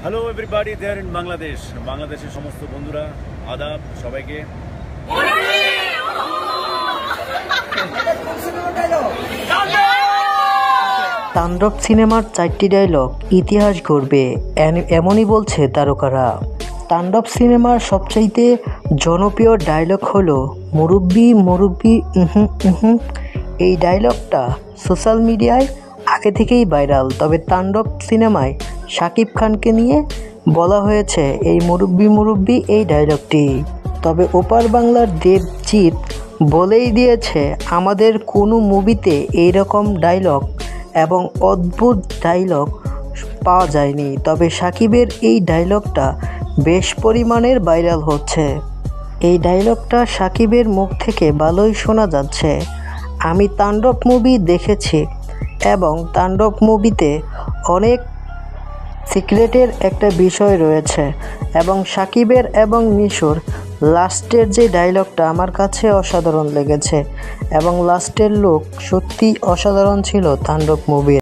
Hello everybody there in বাংলাদেশের সমস্ত বন্ধুরা আদাব সবাইকে। তাণ্ডব সিনেমার 4টি ডায়লগ ইতিহাস গড়বে এমনই বলছে তারকারা। তাণ্ডব সিনেমার সবচাইতে জনপ্রিয় ডায়লগ হলো মুরব্বি মুরব্বি এই ডায়লগটা সোশ্যাল মিডিয়ায় আগে থেকেই ভাইরাল। তবে তাণ্ডব সিনেমায় শাকিব খানকে নিয়ে বলা হয়েছে এই মুরব্বি মুরব্বি এই ডায়লগটি। তবে ওপার বাংলার দেবজিৎ বলেই দিয়েছে আমাদের কোনো মুভিতে এইরকম ডায়লগ এবং অদ্ভুত ডায়লগ পাওয়া যায়নি। তবে শাকিবের এই ডায়লগটা বেশ পরিমাণের ভাইরাল হচ্ছে। এই ডায়লগটা শাকিবের মুখ থেকে ভালোই শোনা যাচ্ছে। আমি তাণ্ডব মুভি দেখেছি এবং তাণ্ডব মুভিতে অনেক সিক্রেটের একটা বিষয় রয়েছে এবং শাকিবের এবং নিশোর লাস্টের যে ডায়লগটা আমার কাছে অসাধারণ লেগেছে এবং লাস্টের লুক সত্যি অসাধারণ ছিল তাণ্ডব মুভির।